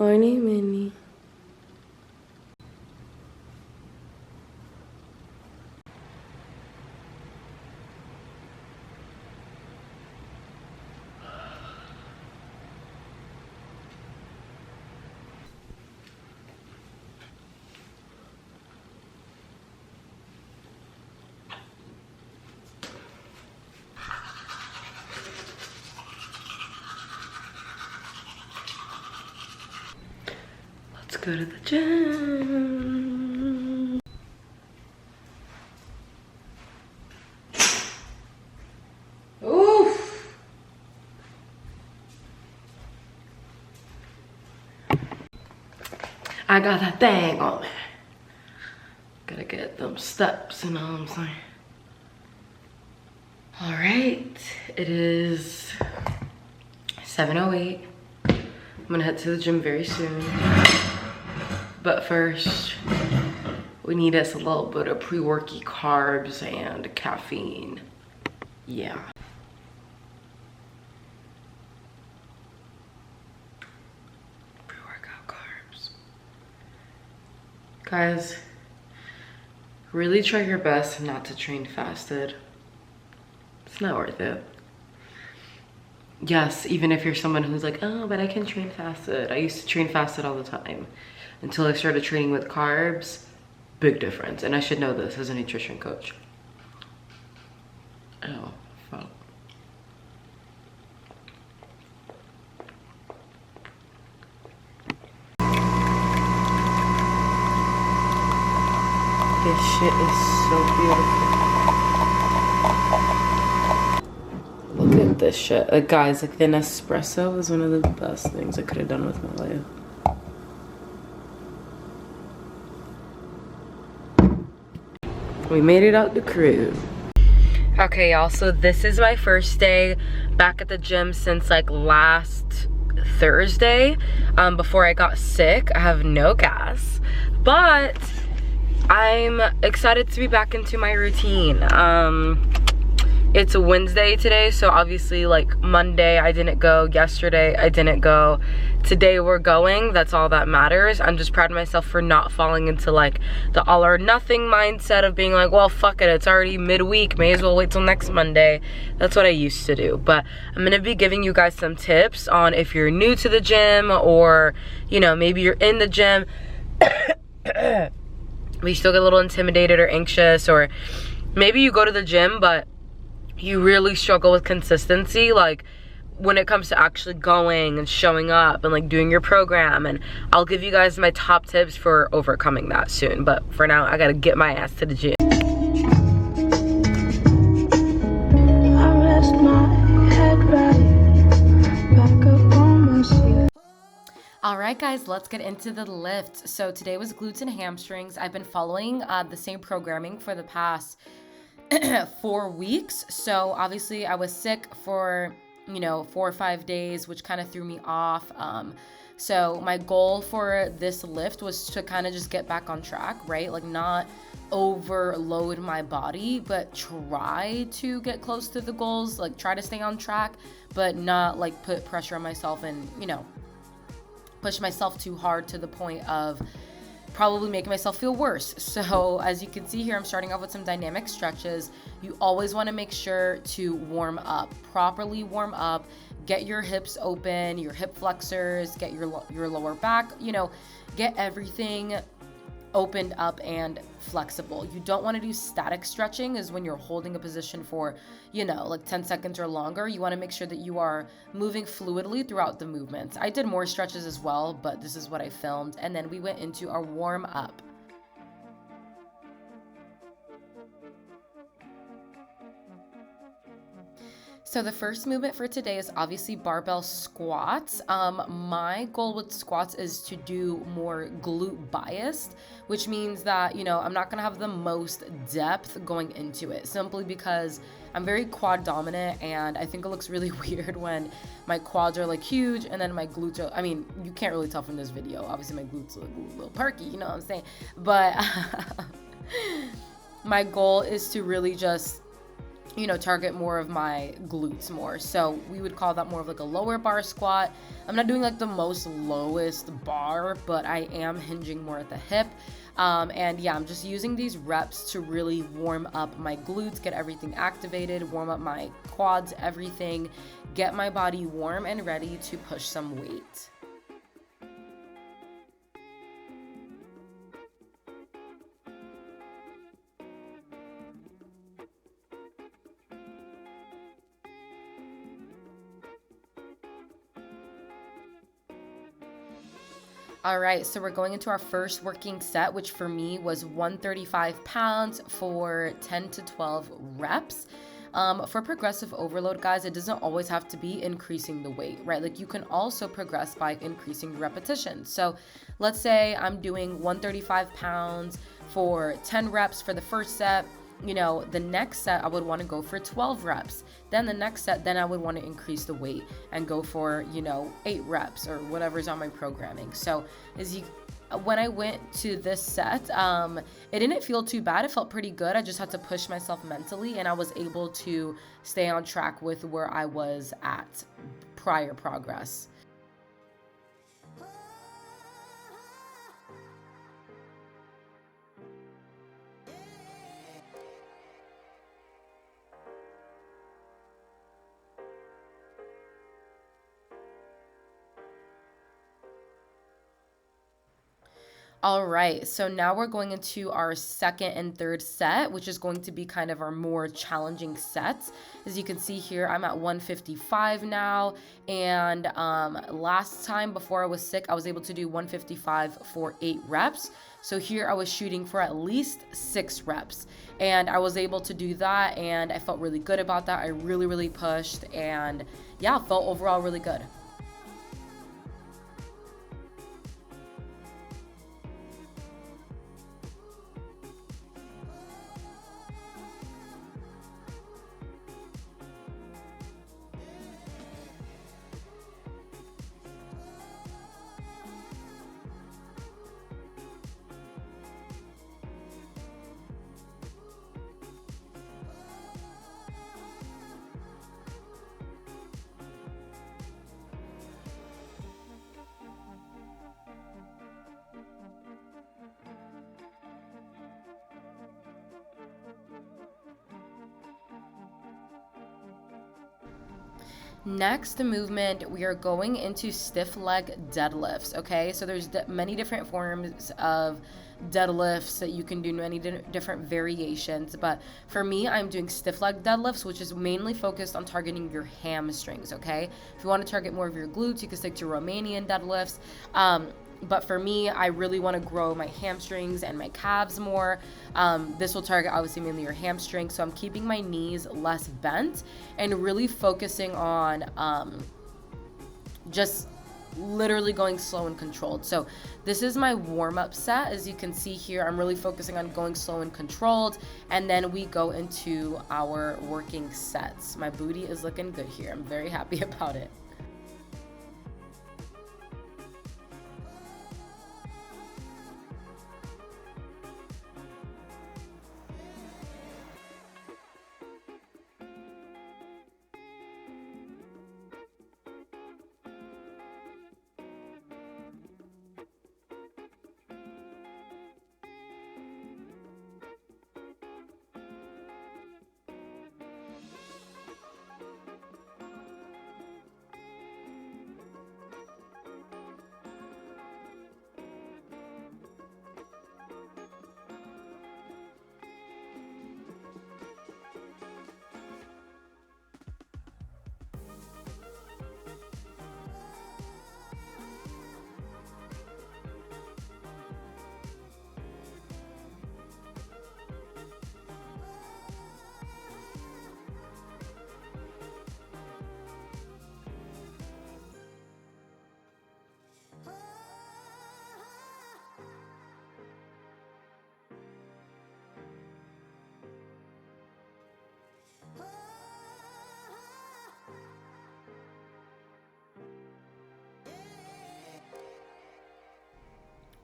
Morning, Minnie. Let's go to the gym. Oof. I got that thing on me. Gotta get them steps, you know what I'm saying? All right, it is 7:08. I'm gonna head to the gym very soon. But first, we need us a little bit of pre-worky carbs and caffeine. Yeah. Pre-workout carbs. Guys, really try your best not to train fasted. It's not worth it. Yes, even if you're someone who's like, oh, but I can train fasted. I used to train fasted all the time until I started training with carbs. Big difference. And I should know this as a nutrition coach. Oh, fuck. This shit is so beautiful. Look at this shit. Like, guys, like the Nespresso is one of the best things I could have done with my life. We made it out the crib. Okay, y'all, so this is my first day back at the gym since like last Thursday. Before I got sick. I have no gas, but I'm excited to be back into my routine. It's a Wednesday today, so obviously like Monday I didn't go, yesterday I didn't go, today we're going. That's all that matters. I'm just proud of myself for not falling into like the all or nothing mindset of being like, well, fuck it, it's already midweek, may as well wait till next Monday. That's what I used to do. But I'm gonna be giving you guys some tips on if you're new to the gym, or you know, maybe you're in the gym but you still get a little intimidated or anxious, or maybe you go to the gym but you really struggle with consistency, like when it comes to actually going and showing up and like doing your program. And I'll give you guys my top tips for overcoming that soon, but for now I gotta get my ass to the gym. I rest my head right back up on my seat. All right, guys, let's get into the lift. So today was glutes and hamstrings. I've been following the same programming for the past 4 weeks. So obviously I was sick for, you know, 4 or 5 days, which kind of threw me off. So my goal for this lift was to kind of just get back on track, right? Like not overload my body, but try to get close to the goals, like try to stay on track, but not like put pressure on myself and, you know, push myself too hard to the point of probably making myself feel worse. So as you can see here, I'm starting off with some dynamic stretches. You always want to make sure to warm up, properly warm up, get your hips open, your hip flexors, get your lower back, you know, get everything opened up and flexible. You don't want to do static stretching, is when you're holding a position for, you know, like 10 seconds or longer. You want to make sure that you are moving fluidly throughout the movements. I did more stretches as well, but this is what I filmed. And then we went into our warm up. So the first movement for today is obviously barbell squats. My goal with squats is to do more glute biased, which means that, you know, I'm not gonna have the most depth going into it, simply because I'm very quad dominant, and I think it looks really weird when my quads are like huge and then my glutes are, I mean, you can't really tell from this video, obviously my glutes look a little perky, you know what I'm saying? But my goal is to really just target more of my glutes more. So we would call that more of like a lower bar squat. I'm not doing like the most lowest bar, but I am hinging more at the hip. And yeah, I'm just using these reps to really warm up my glutes, get everything activated, warm up my quads, everything, get my body warm and ready to push some weight. All right, so we're going into our first working set, which for me was 135 pounds for 10 to 12 reps. For progressive overload, guys, it doesn't always have to be increasing the weight, right? Like you can also progress by increasing the repetitions. So let's say I'm doing 135 pounds for 10 reps for the first set. The next set I would want to go for 12 reps. Then the next set, then I would want to increase the weight and go for, 8 reps or whatever's on my programming. So when I went to this set, it didn't feel too bad. It felt pretty good. I just had to push myself mentally, and I was able to stay on track with where I was at prior progress. All right, so now we're going into our second and third set, which is going to be kind of our more challenging sets. As you can see here, I'm at 155 now, and last time before I was sick, I was able to do 155 for 8 reps. So here I was shooting for at least 6 reps, and I was able to do that, and I felt really good about that. I really, really pushed, and yeah, felt overall really good. Next movement, we are going into stiff leg deadlifts, okay? So there's many different forms of deadlifts that you can do, many different variations, but for me, I'm doing stiff leg deadlifts, which is mainly focused on targeting your hamstrings, okay? If you want to target more of your glutes, you can stick to Romanian deadlifts. But for me, I really want to grow my hamstrings and my calves more. This will target obviously mainly your hamstrings. So I'm keeping my knees less bent and really focusing on just literally going slow and controlled. So this is my warm-up set. As you can see here, I'm really focusing on going slow and controlled. And then we go into our working sets. My booty is looking good here. I'm very happy about it.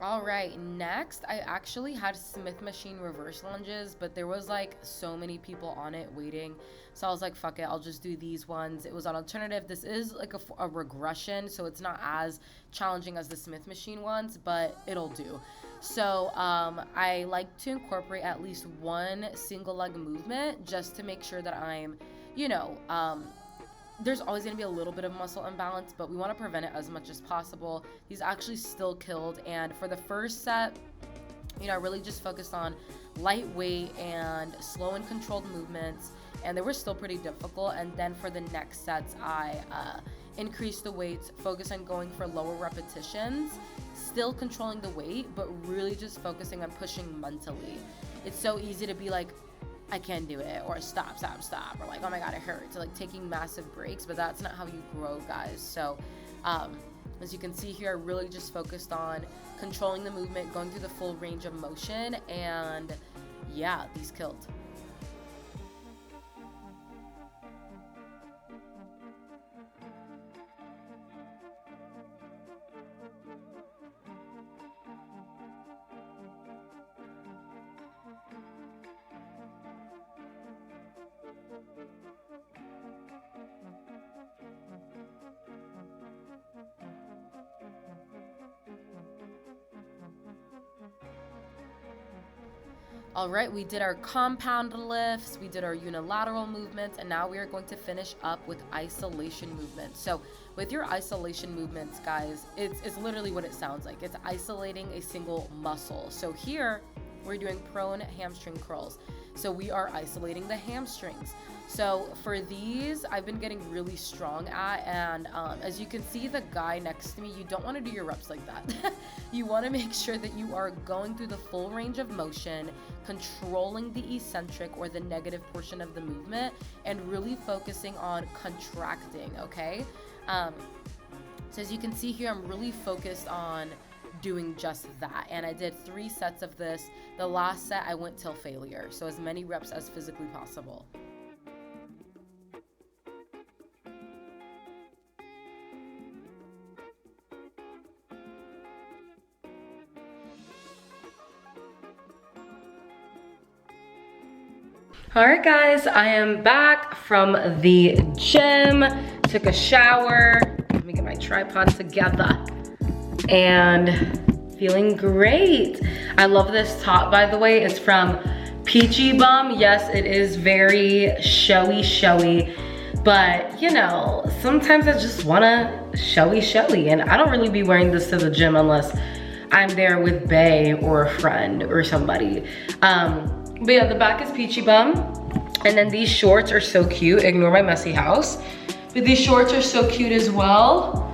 All right, next I actually had Smith machine reverse lunges, but there was like so many people on it waiting, so I was like, fuck it, I'll just do these ones. It was an alternative. This is like a regression, so it's not as challenging as the Smith machine ones, but it'll do. So I like to incorporate at least one single leg movement just to make sure that I'm, you know, there's always going to be a little bit of muscle imbalance, but we want to prevent it as much as possible. These actually still killed. And for the first set, you know, I really just focused on lightweight and slow and controlled movements, and they were still pretty difficult. And then for the next sets, I increased the weights, focus on going for lower repetitions, still controlling the weight, but really just focusing on pushing mentally. It's so easy to be like, I can't do it, or stop, or like, oh my god, it hurts, so like taking massive breaks, but that's not how you grow, guys. So as you can see here, I really just focused on controlling the movement, going through the full range of motion, and yeah, these killed. All right, we did our compound lifts, we did our unilateral movements, and now we are going to finish up with isolation movements. So with your isolation movements, guys, it's literally what it sounds like. It's isolating a single muscle. So here we're doing prone hamstring curls. So we are isolating the hamstrings. So for these, I've been getting really strong at, and as you can see, the guy next to me, you don't want to do your reps like that. You want to make sure that you are going through the full range of motion, controlling the eccentric or the negative portion of the movement, and really focusing on contracting, okay? So as you can see here, I'm really focused on doing just that, and I did 3 sets of this. The last set I went till failure, so as many reps as physically possible. All right, guys, I am back from the gym, took a shower, let me get my tripod together, and feeling great. I love this top, by the way. It's from Peachy Bum. Yes, it is very showy, but you know, sometimes I just wanna showy, and I don't really be wearing this to the gym unless I'm there with Bae or a friend or somebody. But yeah, the back is Peachy Bum. And then these shorts are so cute. Ignore my messy house. But these shorts are so cute as well.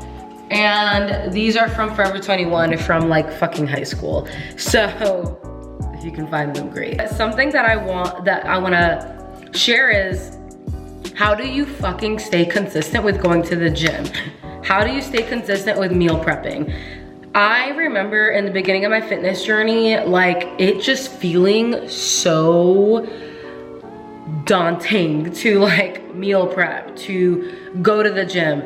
And these are from Forever 21 from like fucking high school. So if you can find them, great. Something that I wanna share is, how do you fucking stay consistent with going to the gym? How do you stay consistent with meal prepping? I remember in the beginning of my fitness journey, like it just feeling so daunting to like meal prep, to go to the gym.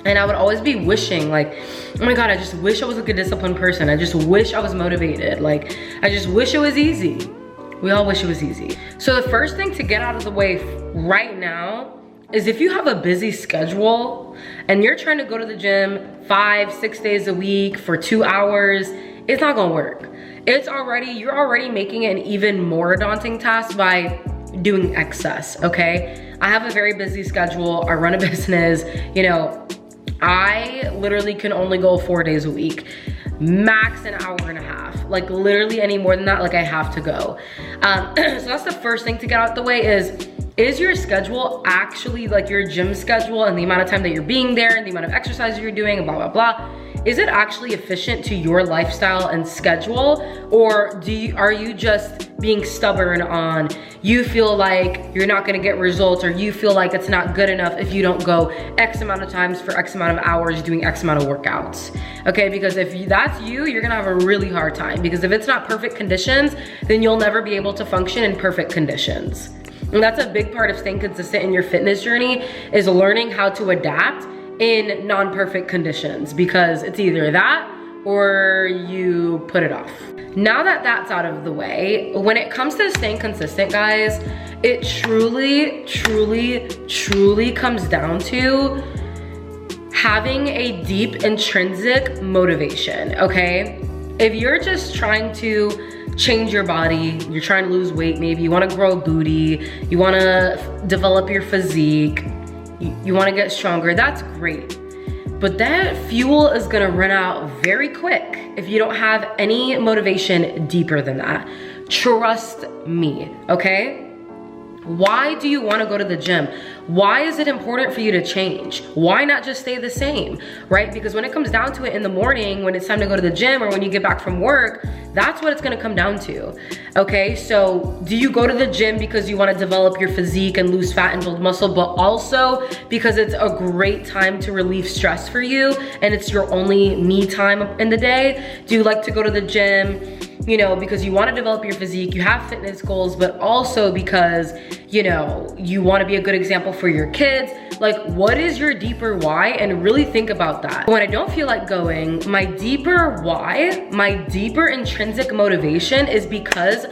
And I would always be wishing like, oh my God, I just wish I was like a disciplined person. I just wish I was motivated. Like, I just wish it was easy. We all wish it was easy. So the first thing to get out of the way right now is, if you have a busy schedule and you're trying to go to the gym 5-6 days a week for 2 hours, it's not gonna work. You're already making it an even more daunting task by doing excess, okay? I have a very busy schedule. I run a business, you know, I literally can only go 4 days a week, max an hour and a half. Like literally any more than that, like I have to go. So that's the first thing to get out the way is your schedule actually like your gym schedule, and the amount of time that you're being there and the amount of exercise you're doing and blah, blah, blah. Is it actually efficient to your lifestyle and schedule? Or are you just being stubborn on, you feel like you're not gonna get results, or you feel like it's not good enough if you don't go X amount of times for X amount of hours doing X amount of workouts, okay? Because if that's you, you're gonna have a really hard time, because if it's not perfect conditions, then you'll never be able to function in perfect conditions. And that's a big part of staying consistent in your fitness journey, is learning how to adapt in non-perfect conditions, because it's either that or you put it off. Now that that's out of the way, when it comes to staying consistent, guys, it truly, truly, truly comes down to having a deep intrinsic motivation, okay? If you're just trying to change your body, you're trying to lose weight, maybe you wanna grow a booty, you wanna develop your physique, you wanna get stronger, that's great. But that fuel is gonna run out very quick if you don't have any motivation deeper than that. Trust me, okay? Why do you wanna go to the gym? Why is it important for you to change? Why not just stay the same, right? Because when it comes down to it in the morning, when it's time to go to the gym or when you get back from work, that's what it's gonna come down to, okay? So do you go to the gym because you wanna develop your physique and lose fat and build muscle, but also because it's a great time to relieve stress for you and it's your only me time in the day? Do you like to go to the gym, you know, because you wanna develop your physique, you have fitness goals, but also because, you know, you wanna be a good example for your kids? Like, what is your deeper why? And really think about that. When I don't feel like going, my deeper why, my deeper intrinsic motivation is because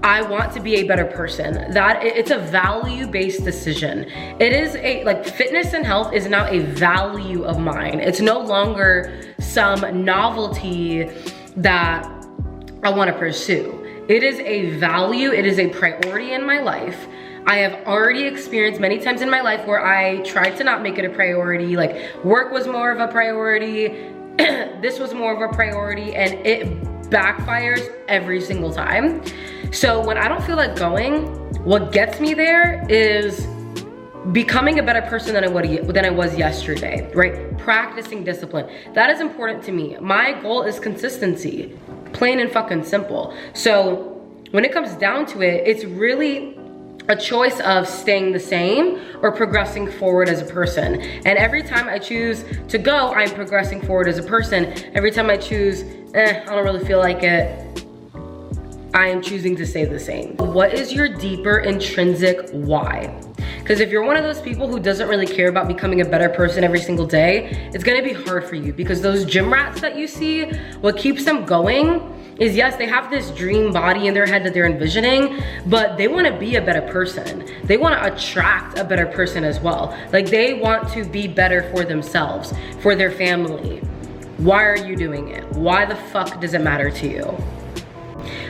I want to be a better person. That it's a value-based decision. It is like fitness and health is now a value of mine. It's no longer some novelty that I want to pursue. It is a value, it is a priority in my life. I have already experienced many times in my life where I tried to not make it a priority, like work was more of a priority, this was more of a priority, and it backfires every single time. So when I don't feel like going, what gets me there is becoming a better person than I was yesterday, right? Practicing discipline. That is important to me. My goal is consistency, plain and fucking simple. So when it comes down to it, it's really a choice of staying the same or progressing forward as a person. And every time I choose to go, I'm progressing forward as a person. Every time I choose, I don't really feel like it, I am choosing to stay the same. What is your deeper intrinsic why? Because if you're one of those people who doesn't really care about becoming a better person every single day, it's gonna be hard for you, because those gym rats that you see, what keeps them going is, yes, they have this dream body in their head that they're envisioning, but they wanna be a better person. They wanna attract a better person as well. Like, they want to be better for themselves, for their family. Why are you doing it? Why the fuck does it matter to you?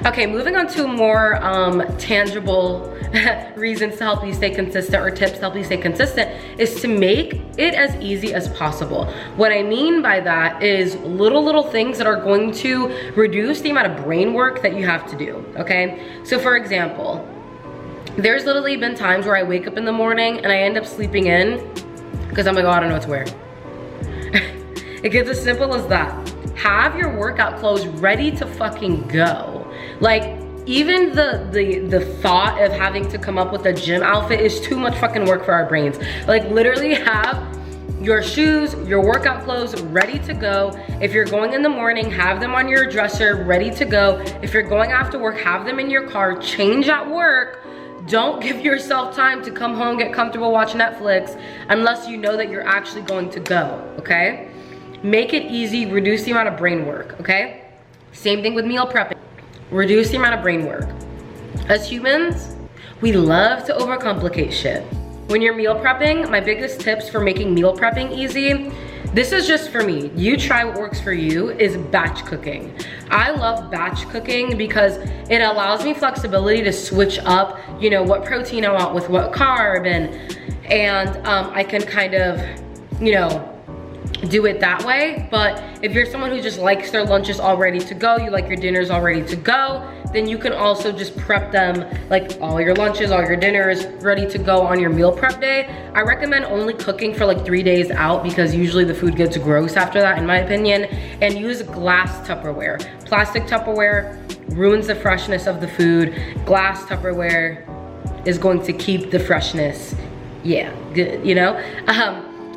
Okay, moving on to more tangible reasons to help you stay consistent, or tips to help you stay consistent, is to make it as easy as possible. What I mean by that is little things that are going to reduce the amount of brain work that you have to do, okay? So for example, there's literally been times where I wake up in the morning and I end up sleeping in because I'm like, oh, I don't know what to wear. It gets as simple as that. Have your workout clothes ready to fucking go. Like, even the thought of having to come up with a gym outfit is too much fucking work for our brains. Like, literally have your shoes, your workout clothes ready to go. If you're going in the morning, have them on your dresser ready to go. If you're going after work, have them in your car. Change at work. Don't give yourself time to come home, get comfortable, watch Netflix, unless you know that you're actually going to go, okay? Make it easy, reduce the amount of brain work, okay? Same thing with meal prepping. Reduce the amount of brain work. As humans, we love to overcomplicate shit. When you're meal prepping, my biggest tips for making meal prepping easy, this is just for me, you try what works for you, is batch cooking. I love batch cooking because it allows me flexibility to switch up, you know, what protein I want with what carb, and I can kind of, you know, do it that way. But if you're someone who just likes their lunches all ready to go, you like your dinners all ready to go, then you can also just prep them, like all your lunches, all your dinners ready to go on your meal prep day. I recommend only cooking for like 3 days out, because usually the food gets gross after that, in my opinion. And use glass Tupperware. Plastic Tupperware ruins the freshness of the food. Glass Tupperware is going to keep the freshness, yeah, good, you know?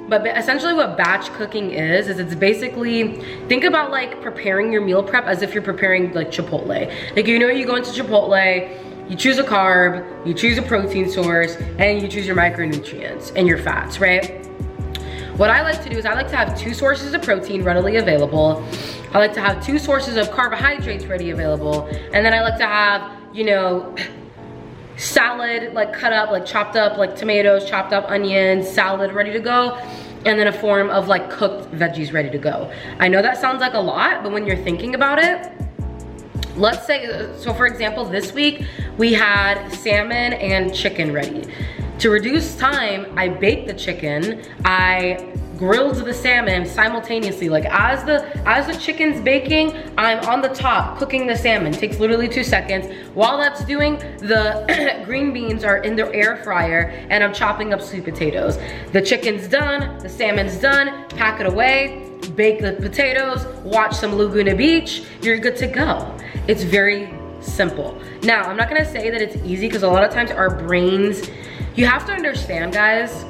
But essentially what batch cooking is it's basically, think about like preparing your meal prep as if you're preparing like Chipotle. Like, you know, you go into Chipotle, you choose a carb, you choose a protein source, and you choose your micronutrients and your fats, right? What I like to do is I like to have 2 sources of protein readily available. I like to have 2 sources of carbohydrates ready available. And then I like to have, you know, salad, like cut up, like chopped up, like tomatoes, chopped up onions, salad ready to go. And then a form of like cooked veggies ready to go. I know that sounds like a lot, but when you're thinking about it, let's say, so for example, this week we had salmon and chicken ready. To reduce time, I baked the chicken, I grilled the salmon simultaneously. Like as the chicken's baking, I'm on the top cooking the salmon. Takes literally 2 seconds. While that's doing, the green beans are in the air fryer and I'm chopping up sweet potatoes. The chicken's done, the salmon's done, pack it away, bake the potatoes, watch some Laguna Beach, you're good to go. It's very simple. Now, I'm not gonna say that it's easy because a lot of times our brains, you have to understand, guys,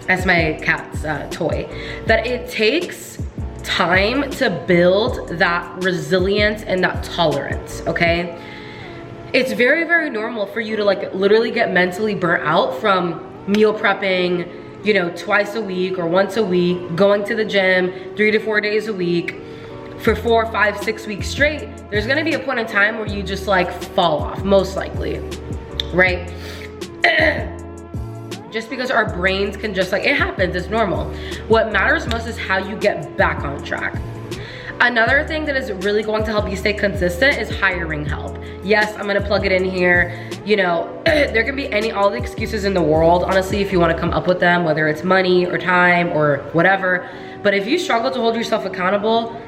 that's my cat's toy, that it takes time to build that resilience and that tolerance, okay? It's very, very normal for you to like literally get mentally burnt out from meal prepping, you know, twice a week or once a week, going to the gym 3 to 4 days a week for 4, 5, 6 weeks straight. There's gonna be a point in time where you just like fall off, most likely, right? Just because our brains can just like, it happens, it's normal. What matters most is how you get back on track. Another thing that is really going to help you stay consistent is hiring help. Yes, I'm gonna plug it in here. You know, there can be all the excuses in the world, honestly, if you wanna come up with them, whether it's money or time or whatever. But if you struggle to hold yourself accountable,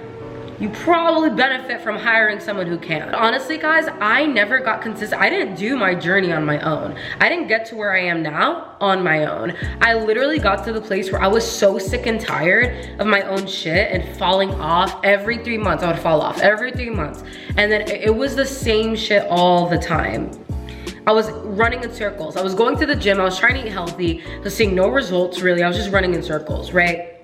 you probably benefit from hiring someone who can. Honestly, guys, I never got consistent. I didn't do my journey on my own. I didn't get to where I am now on my own. I literally got to the place where I was so sick and tired of my own shit and falling off every 3 months. I would fall off every 3 months. And then it was the same shit all the time. I was running in circles. I was going to the gym. I was trying to eat healthy, but seeing no results really. I was just running in circles, right?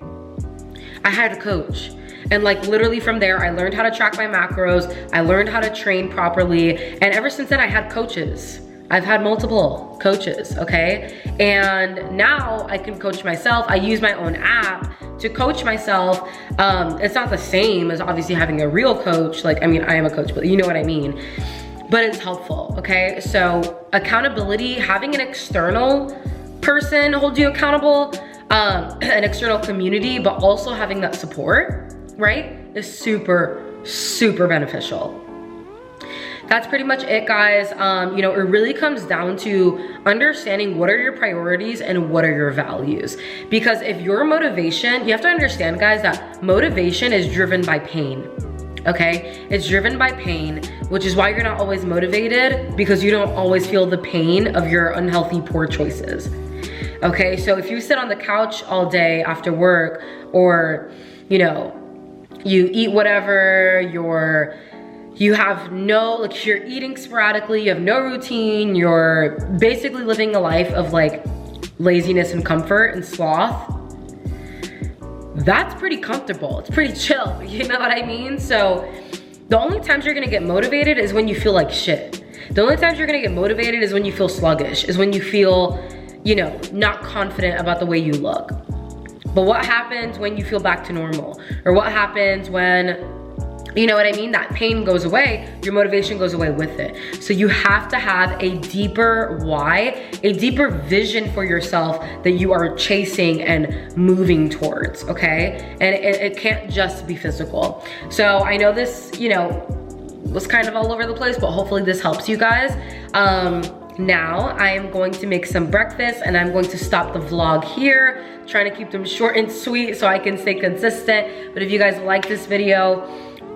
I had a coach. And like literally from there, I learned how to track my macros. I learned how to train properly. And ever since then, I had coaches. I've had multiple coaches, okay? And now I can coach myself. I use my own app to coach myself. It's not the same as obviously having a real coach. Like, I mean, I am a coach, but you know what I mean. But it's helpful, okay? So accountability, having an external person hold you accountable, an external community, but also having that support, right, is super, super beneficial. That's pretty much it, guys. You know, it really comes down to understanding what are your priorities and what are your values. Because if your motivation, you have to understand, guys, that motivation is driven by pain, okay? It's driven by pain, which is why you're not always motivated, because you don't always feel the pain of your unhealthy, poor choices. Okay, so if you sit on the couch all day after work, or, you know, you eat whatever, you have no, like you're eating sporadically, you have no routine, you're basically living a life of like laziness and comfort and sloth, that's pretty comfortable, it's pretty chill, you know what I mean? So the only times you're gonna get motivated is when you feel like shit. The only times you're gonna get motivated is when you feel sluggish, is when you feel, you know, not confident about the way you look. But what happens when you feel back to normal? Or what happens when, you know what I mean, that pain goes away, your motivation goes away with it. So you have to have a deeper why, a deeper vision for yourself that you are chasing and moving towards, okay? And it can't just be physical. So I know this, you know, was kind of all over the place, but hopefully this helps you guys. Now I am going to make some breakfast and I'm going to stop the vlog here, trying to keep them short and sweet so I can stay consistent. But if you guys like this video,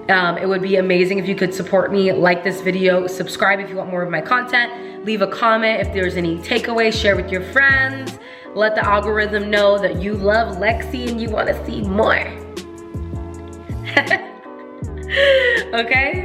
it would be amazing if you could support me, like this video, subscribe if you want more of my content, leave a comment if there's any takeaways, share with your friends, let the algorithm know that you love Lexi and you want to see more. Okay,